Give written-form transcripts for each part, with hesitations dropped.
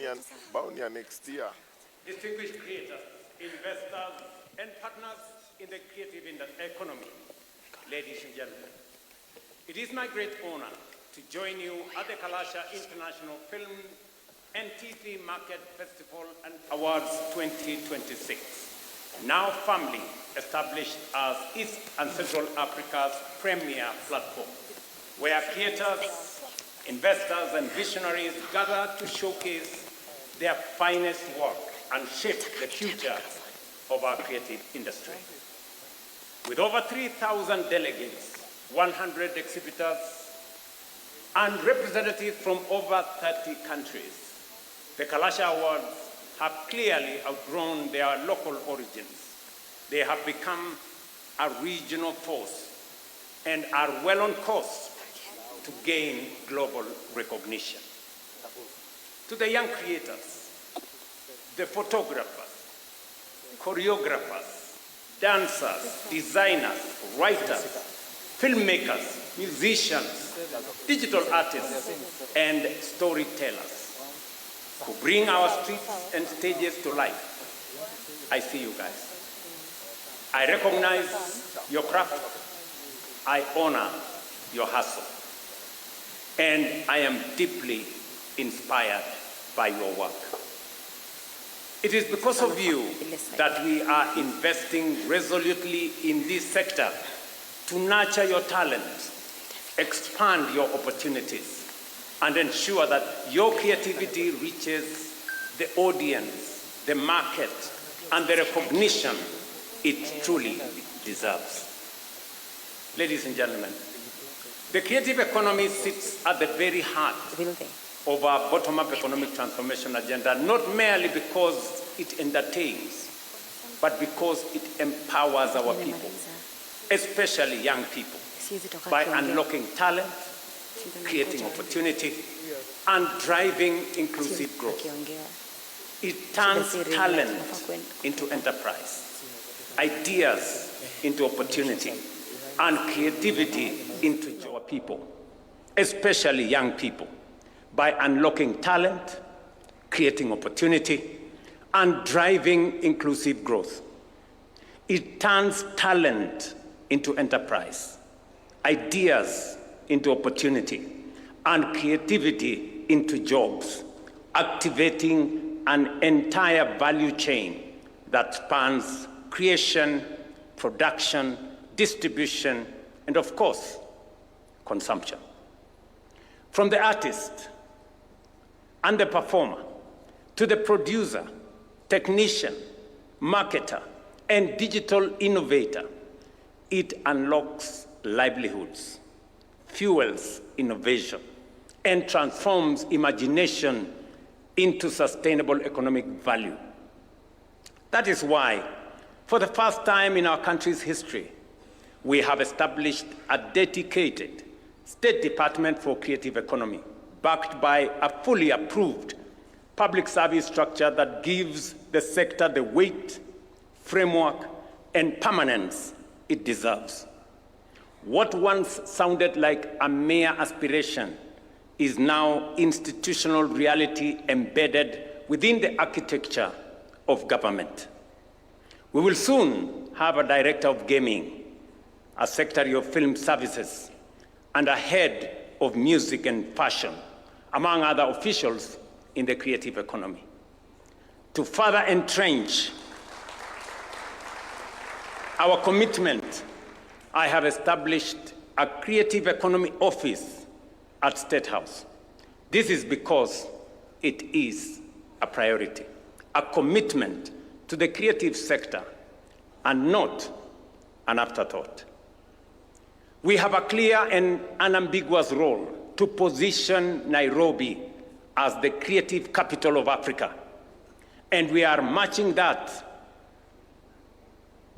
Baunia next year. Distinguished creators, investors, and partners in the creative economy, ladies and gentlemen, it is my great honor to join you at the Kalasha International Film and TV Market Festival and Awards 2026, now firmly established as East and Central Africa's premier platform, where creators, investors, and visionaries gather to showcase their finest work and shape the future of our creative industry. With over 3,000 delegates, 100 exhibitors, and representatives from over 30 countries, the Kalasha Awards have clearly outgrown their local origins. They have become a regional force and are well on course to gain global recognition. To the young creators, the photographers, choreographers, dancers, designers, writers, filmmakers, musicians, digital artists, and storytellers who bring our streets and stages to life. I see you guys. I recognize your craft. I honor your hustle. And I am deeply inspired by your work. It is because of you that we are investing resolutely in this sector to nurture your talent, expand your opportunities, and ensure that your creativity reaches the audience, the market, and the recognition it truly deserves. Ladies and gentlemen, the creative economy sits at the very heart of our bottom-up economic transformation agenda, not merely because it entertains, but because it empowers our people, especially young people, by unlocking talent, creating opportunity, and driving inclusive growth. It turns talent into enterprise, ideas into opportunity, and creativity into our people, especially young people, by unlocking talent, creating opportunity, and driving inclusive growth. It turns talent into enterprise, ideas into opportunity, and creativity into jobs, activating an entire value chain that spans creation, production, distribution, and of course, consumption. From the artist and the performer to the producer, technician, marketer, and digital innovator, it unlocks livelihoods, fuels innovation, and transforms imagination into sustainable economic value. That is why, for the first time in our country's history, we have established a dedicated State Department for Creative Economy, backed by a fully approved public service structure that gives the sector the weight, framework, and permanence it deserves. What once sounded like a mere aspiration is now institutional reality embedded within the architecture of government. We will soon have a director of gaming, a secretary of film services, and a head of music and fashion, among other officials in the creative economy. To further entrench our commitment, I have established a creative economy office at State House. This is because it is a priority, a commitment to the creative sector, and not an afterthought. We have a clear and unambiguous role to position Nairobi as the creative capital of Africa, and we are matching that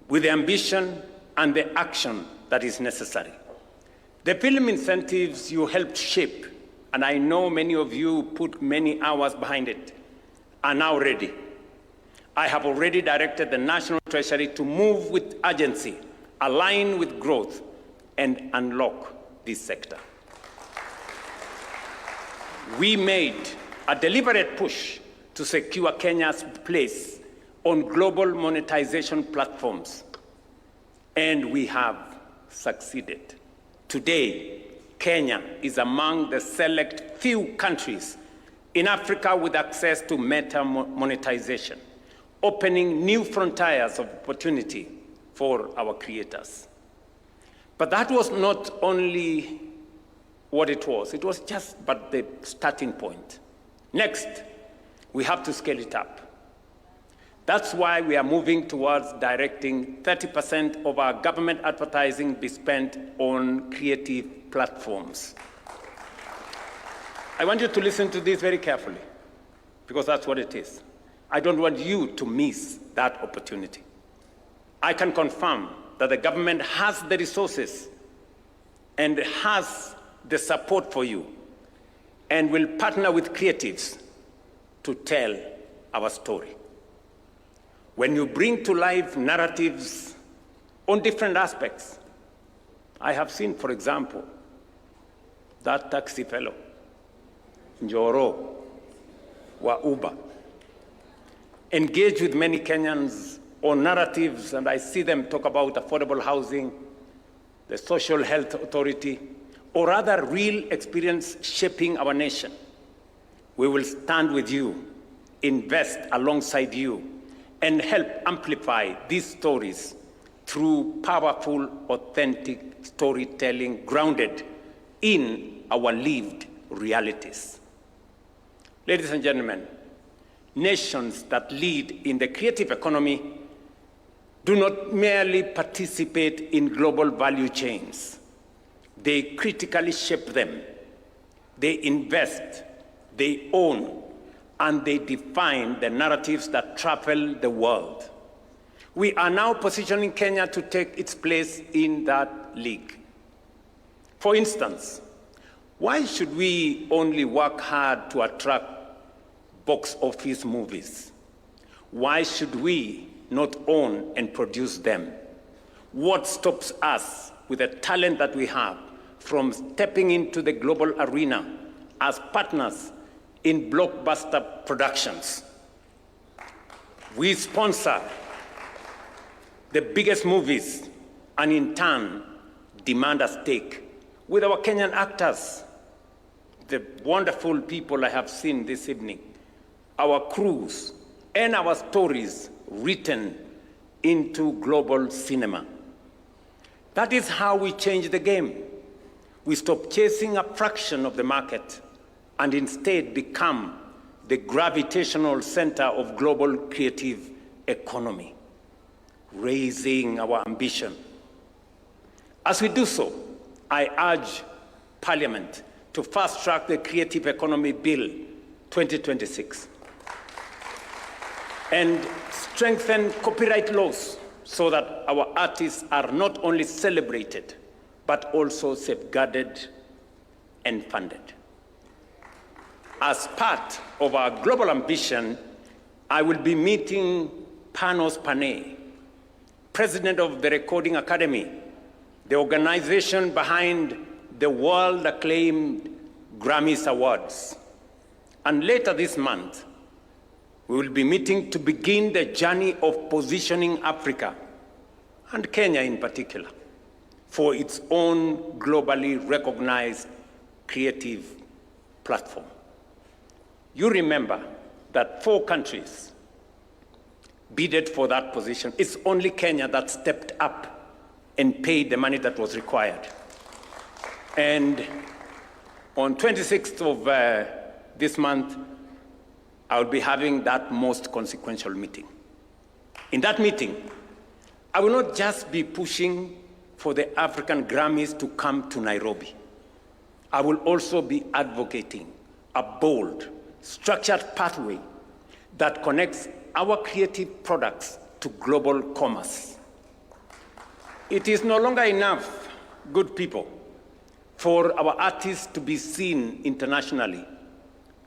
with the ambition and the action that is necessary. The film incentives you helped shape, and I know many of you put many hours behind it, are now ready. I have already directed the National Treasury to move with urgency, align with growth, and unlock this sector. We made a deliberate push to secure Kenya's place on global monetization platforms. And we have succeeded. Today, Kenya is among the select few countries in Africa with access to meta monetization, opening new frontiers of opportunity for our creators. But that was not only what it was just but the starting point. Next, we have to scale it up. That's why we are moving towards directing 30% of our government advertising be spent on creative platforms. I want you to listen to this very carefully, because that's what it is. I don't want you to miss that opportunity. I can confirm that the government has the resources and has the support for you, and will partner with creatives to tell our story. When you bring to life narratives on different aspects, I have seen, for example, that taxi fellow, Njoro, wa Uber, engage with many Kenyans on narratives, and I see them talk about affordable housing, the social health authority, or other real experience shaping our nation. We will stand with you, invest alongside you, and help amplify these stories through powerful, authentic storytelling grounded in our lived realities. Ladies and gentlemen, nations that lead in the creative economy do not merely participate in global value chains. They critically shape them. They invest, they own, and they define the narratives that travel the world. We are now positioning Kenya to take its place in that league. For instance, why should we only work hard to attract box office movies? Why should we not own and produce them? What stops us with the talent that we have from stepping into the global arena as partners in blockbuster productions? We sponsor the biggest movies and in turn demand a stake with our Kenyan actors, the wonderful people I have seen this evening, our crews, and our stories written into global cinema. That is how we change the game. We stop chasing a fraction of the market and instead become the gravitational center of global creative economy, raising our ambition. As we do so, I urge Parliament to fast-track the Creative Economy Bill 2026 and strengthen copyright laws so that our artists are not only celebrated, but also safeguarded and funded. As part of our global ambition, I will be meeting Panos Panay, president of the Recording Academy, the organization behind the world-acclaimed Grammys Awards. And later this month, we will be meeting to begin the journey of positioning Africa, and Kenya in particular, for its own globally recognized creative platform. You remember that 4 countries bidded for that position. It's only Kenya that stepped up and paid the money that was required. And on 26th of this month, I will be having that most consequential meeting. In that meeting, I will not just be pushing for the African Grammys to come to Nairobi. I will also be advocating a bold, structured pathway that connects our creative products to global commerce. It is no longer enough, good people, for our artists to be seen internationally.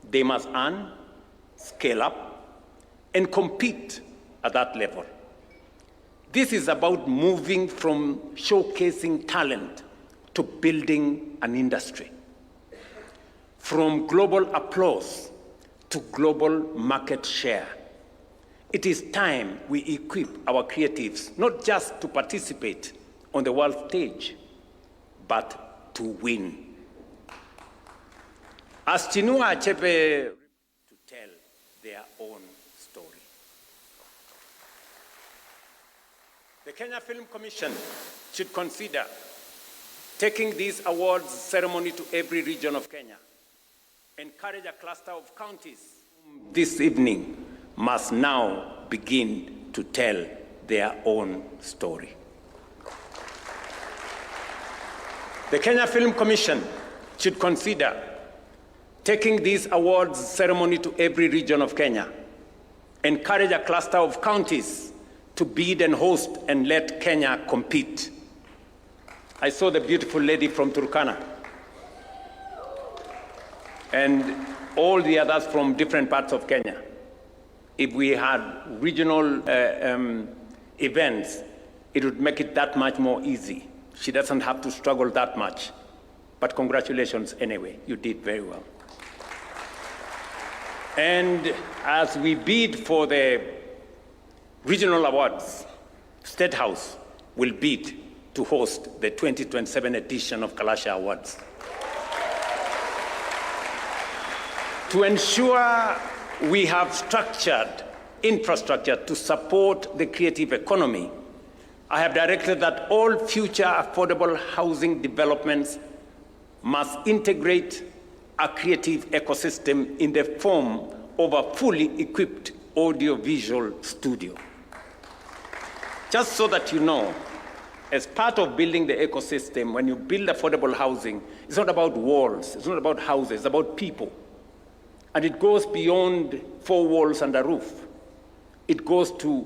They must earn, scale up, and compete at that level. This is about moving from showcasing talent to building an industry, from global applause to global market share. It is time we equip our creatives not just to participate on the world stage, but to win. As Chinua Achebe to tell their own story. The Kenya Film Commission should consider taking this awards ceremony to every region of Kenya. Encourage a cluster of counties this evening must now begin to tell their own story. The Kenya Film Commission should consider taking this awards ceremony to every region of Kenya. Encourage a cluster of counties to bid and host and let Kenya compete. I saw the beautiful lady from Turkana and all the others from different parts of Kenya. If we had regional events, it would make it that much more easy. She doesn't have to struggle that much. But congratulations anyway, you did very well. And as we bid for the regional awards, State House will bid to host the 2027 edition of Kalasha Awards. To ensure we have structured infrastructure to support the creative economy, I have directed that all future affordable housing developments must integrate a creative ecosystem in the form of a fully equipped audiovisual studio. Just so that you know, as part of building the ecosystem, when you build affordable housing, it's not about walls, it's not about houses, it's about people. And it goes beyond 4 walls and a roof. It goes to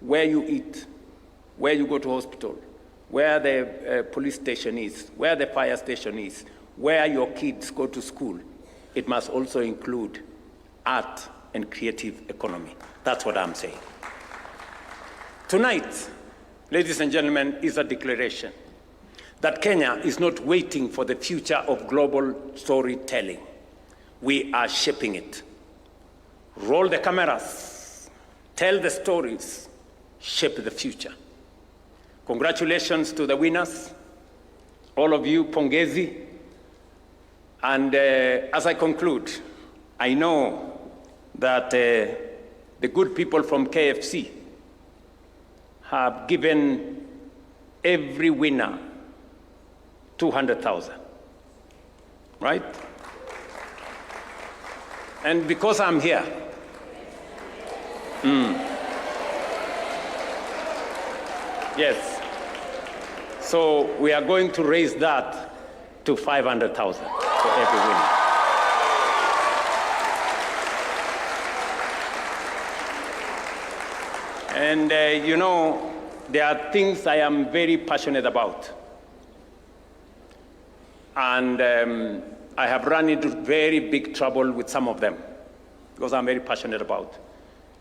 where you eat, where you go to hospital, where the police station is, where the fire station is, where your kids go to school. It must also include art and creative economy. That's what I'm saying. Tonight, ladies and gentlemen, is a declaration that Kenya is not waiting for the future of global storytelling. We are shaping it. Roll the cameras, tell the stories, shape the future. Congratulations to the winners, all of you, pongezi. And as I conclude, I know that the good people from KFC have given every winner 200,000, right? And because I'm here, yes, so we are going to raise that to 500,000 for every winner. And you know, there are things I am very passionate about. And I have run into very big trouble with some of them because I'm very passionate about.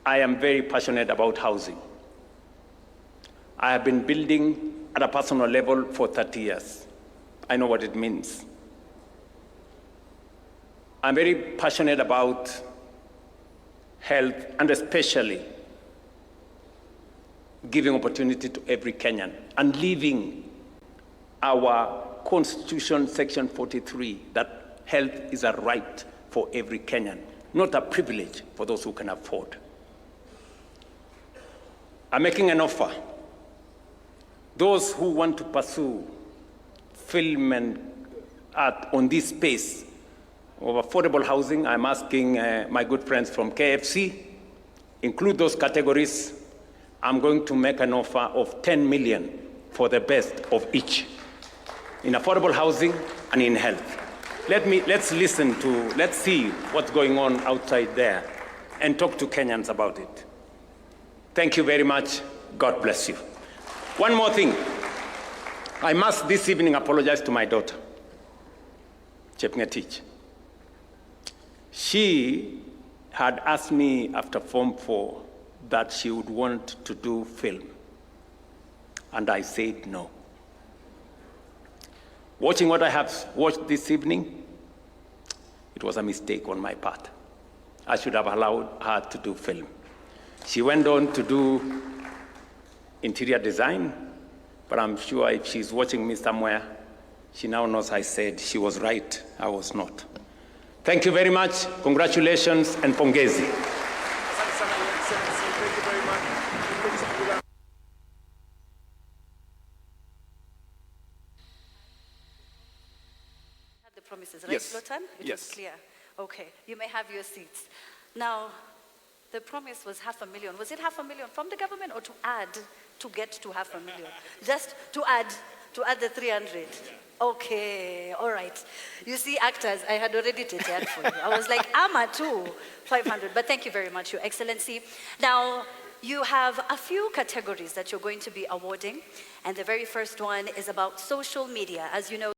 I am very passionate about housing. I have been building at a personal level for 30 years. I know what it means. I'm very passionate about health and especially giving opportunity to every Kenyan and leaving our Constitution, Section 43, that health is a right for every Kenyan, not a privilege for those who can afford. I'm making an offer. Those who want to pursue film and art on this space of affordable housing, I'm asking my good friends from KFC, include those categories. I'm going to make an offer of 10 million for the best of each in affordable housing and in health. Let's see what's going on outside there and talk to Kenyans about it. Thank you very much. God bless you. One more thing. I must this evening apologize to my daughter, Chepngetich. She had asked me after Form 4 that she would want to do film. And I said no. Watching what I have watched this evening, it was a mistake on my part. I should have allowed her to do film. She went on to do interior design, but I'm sure if she's watching me somewhere, she now knows I said she was right, I was not. Thank you very much, congratulations, and pongezi. The promises, right, Yes. Slotan? It Yes. was clear. Okay, you may have your seats. Now, the promise was 500,000. Was it 500,000 from the government or to add to get to 500,000? Just to add the 300. Okay, all right. You see, actors, I had already taken for you. I was like, Ama too, 500. But thank you very much, Your Excellency. Now, you have a few categories that you're going to be awarding. And the very first one is about social media. As you know,